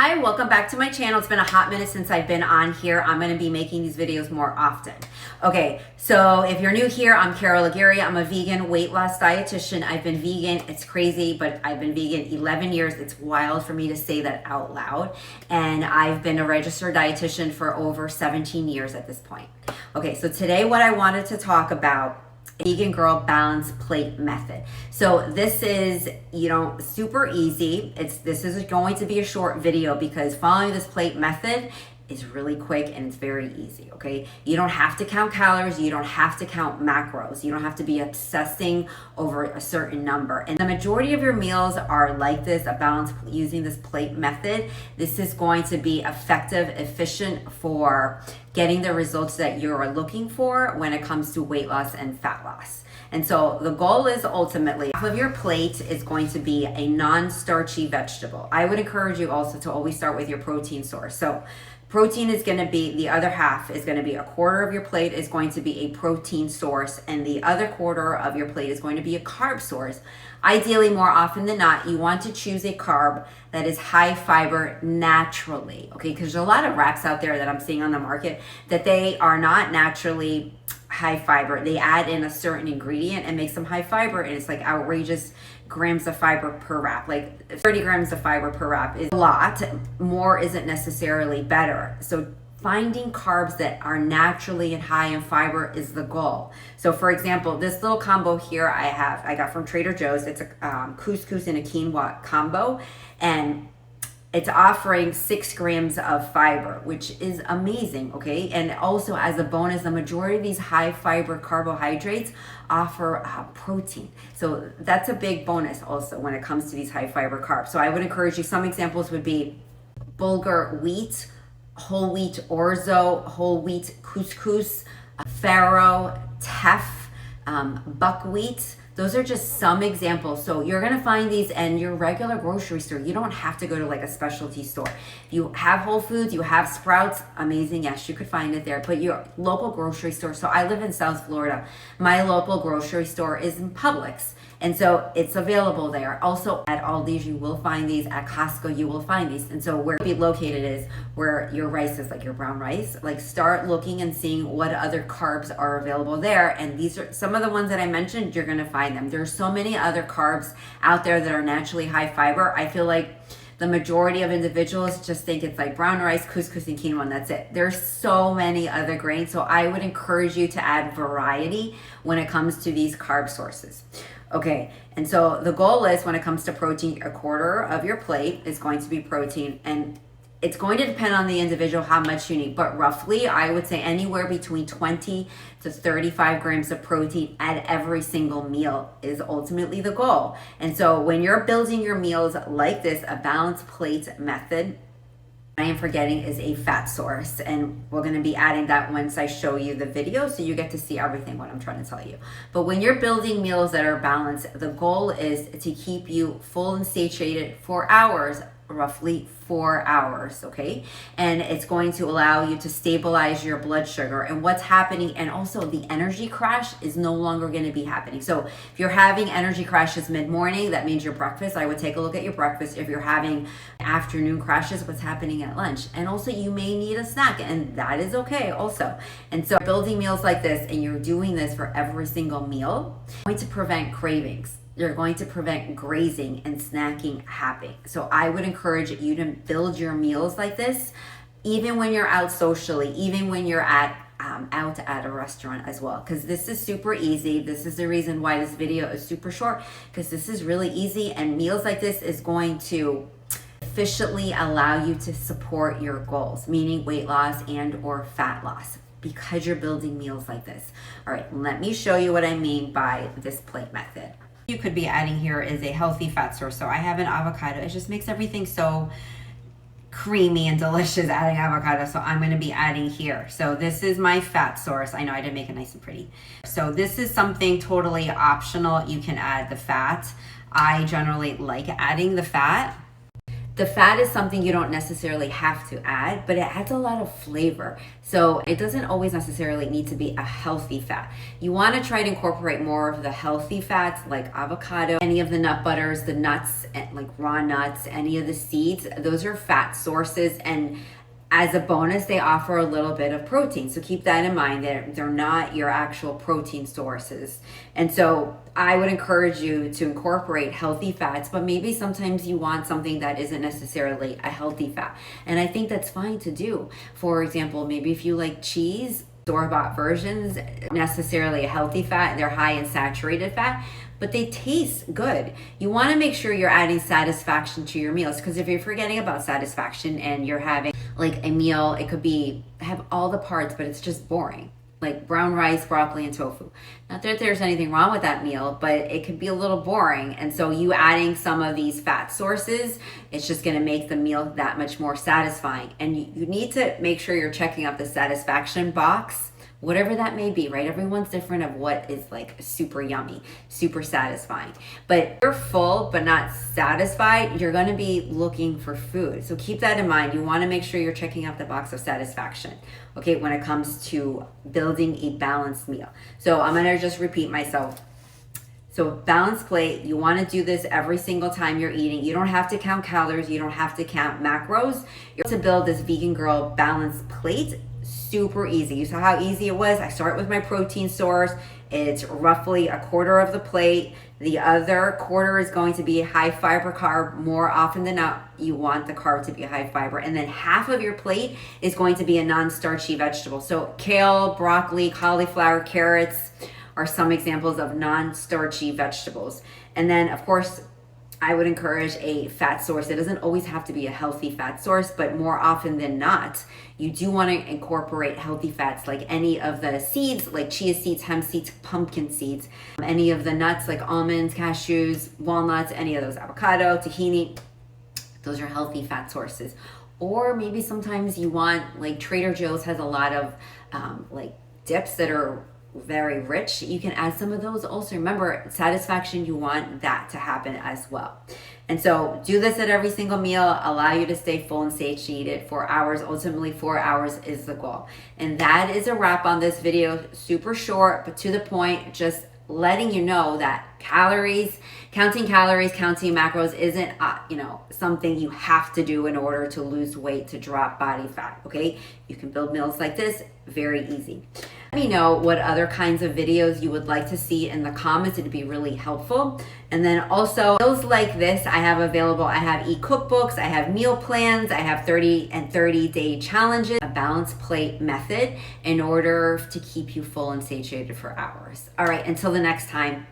Hi, welcome back to my channel. It's been a hot minute since I've been on here. I'm going to be making these videos more often. Okay, so if you're new here, I'm Carol Aguirre. I'm a vegan weight loss dietitian. I've been vegan. It's crazy, but I've been vegan 11 years. It's wild for me to say that out loud. And I've been a registered dietitian for over 17 years at this point. Okay, so today what I wanted to talk about Vegan Girl Balance Plate Method. So this is, super easy. This is going to be a short video because following this plate method is really quick and it's very easy, okay? You don't have to count calories, you don't have to count macros, you don't have to be obsessing over a certain number. And the majority of your meals are like this, a balance using this plate method. This is going to be effective, efficient for getting the results that you're looking for when it comes to weight loss and fat loss. And so the goal is ultimately, half of your plate is going to be a non-starchy vegetable. I would encourage you also to always start with your protein source. So protein is going to be, the other half is going to be a quarter of your plate is going to be a protein source, and the other quarter of your plate is going to be a carb source. Ideally, more often than not, you want to choose a carb that is high fiber naturally, okay? Because there's a lot of wraps out there that I'm seeing on the market that they are not naturally high fiber. They add in a certain ingredient and makes them high fiber, and it's like outrageous grams of fiber per wrap. Like 30 grams of fiber per wrap is a lot. More isn't necessarily better. So finding carbs that are naturally and high in fiber is the goal. So for example, this little combo here I got from Trader Joe's. It's a couscous and a quinoa combo, and it's offering 6 grams of fiber, which is amazing, okay? And also as a bonus, the majority of these high fiber carbohydrates offer protein. So that's a big bonus also when it comes to these high fiber carbs. So I would encourage you, some examples would be bulgur wheat, whole wheat orzo, whole wheat couscous, farro, teff, buckwheat. Those are just some examples. So you're going to find these in your regular grocery store. You don't have to go to like a specialty store. You have Whole Foods, you have Sprouts, amazing. Yes, you could find it there. But your local grocery store. So I live in South Florida. My local grocery store is in Publix. And so it's available there. Also at Aldi's, you will find these. At Costco, you will find these. And so where it be located is where your rice is, like your brown rice. Like start looking and seeing what other carbs are available there. And these are some of the ones that I mentioned, you're gonna find them. There's so many other carbs out there that are naturally high fiber. I feel like the majority of individuals just think it's like brown rice, couscous, and quinoa, and that's it. There's so many other grains. So I would encourage you to add variety when it comes to these carb sources. Okay, and so the goal is when it comes to protein, a quarter of your plate is going to be protein, and it's going to depend on the individual how much you need, but roughly I would say anywhere between 20 to 35 grams of protein at every single meal is ultimately the goal. And so when you're building your meals like this, a balanced plate method, I am forgetting is a fat source, and we're going to be adding that once I show you the video so you get to see everything what I'm trying to tell you. But when you're building meals that are balanced, the goal is to keep you full and satiated for hours, roughly 4 hours, okay? And it's going to allow you to stabilize your blood sugar and what's happening, and also the energy crash is no longer going to be happening. So if you're having energy crashes mid-morning, that means your breakfast, I would take a look at your breakfast. If you're having afternoon crashes, what's happening at lunch? And also you may need a snack, and that is okay also. And so building meals like this, and you're doing this for every single meal, going to prevent cravings. You're going to prevent grazing and snacking happening. So I would encourage you to build your meals like this, even when you're out socially, even when you're out at a restaurant as well, because this is super easy. This is the reason why this video is super short, because this is really easy, and meals like this is going to efficiently allow you to support your goals, meaning weight loss and or fat loss, because you're building meals like this. All right, let me show you what I mean by this plate method. You could be adding here is a healthy fat source. So I have an avocado. It just makes everything so creamy and delicious adding avocado. So I'm going to be adding here. So this is my fat source. I know I didn't make it nice and pretty. So this is something totally optional. You can add the fat. I generally like adding the fat. The fat is something you don't necessarily have to add, but it adds a lot of flavor. So it doesn't always necessarily need to be a healthy fat. You want to try to incorporate more of the healthy fats like avocado, any of the nut butters, the nuts, like raw nuts, any of the seeds. Those are fat sources, and as a bonus, they offer a little bit of protein. So keep that in mind, that they're not your actual protein sources. And so I would encourage you to incorporate healthy fats, but maybe sometimes you want something that isn't necessarily a healthy fat. And I think that's fine to do. For example, maybe if you like cheese, store-bought versions, necessarily a healthy fat, they're high in saturated fat, but they taste good. You want to make sure you're adding satisfaction to your meals, because if you're forgetting about satisfaction and you're having like a meal, it could be have all the parts, but it's just boring, like brown rice, broccoli, and tofu. Not that there's anything wrong with that meal, but it could be a little boring. And so you adding some of these fat sources, it's just going to make the meal that much more satisfying. And you need to make sure you're checking out the satisfaction box, whatever that may be, right? Everyone's different of what is like super yummy, super satisfying. But if you're full but not satisfied, you're going to be looking for food. So keep that in mind. You want to make sure you're checking out the box of satisfaction, okay, when it comes to building a balanced meal. So I'm going to just repeat myself. So balanced plate, you want to do this every single time you're eating. You don't have to count calories. You don't have to count macros. You're to build this vegan girl balanced plate. Super easy. You saw how easy it was. I start with my protein source. It's roughly a quarter of the plate. The other quarter is going to be high fiber carb. More often than not, you want the carb to be high fiber. And then half of your plate is going to be a non-starchy vegetable. So kale, broccoli, cauliflower, carrots are some examples of non-starchy vegetables. And then, of course, I would encourage a fat source. It doesn't always have to be a healthy fat source, but more often than not, you do want to incorporate healthy fats like any of the seeds, like chia seeds, hemp seeds, pumpkin seeds, any of the nuts like almonds, cashews, walnuts, any of those, avocado, tahini. Those are healthy fat sources. Or maybe sometimes you want, like Trader Joe's has a lot of like dips that are very rich. You can add some of those also. Remember, satisfaction, you want that to happen as well. And so do this at every single meal, allow you to stay full and satiated for hours. Ultimately, 4 hours is the goal. And that is a wrap on this video. Super short, but to the point, just letting you know that calories, counting macros isn't, something you have to do in order to lose weight, to drop body fat, okay? You can build meals like this, very easy. Let me know what other kinds of videos you would like to see in the comments. It'd be really helpful. And then also meals like this I have available. I have e-cookbooks, I have meal plans, I have 30 and 30-day challenges, a balanced plate method in order to keep you full and satiated for hours. All right, until the next time.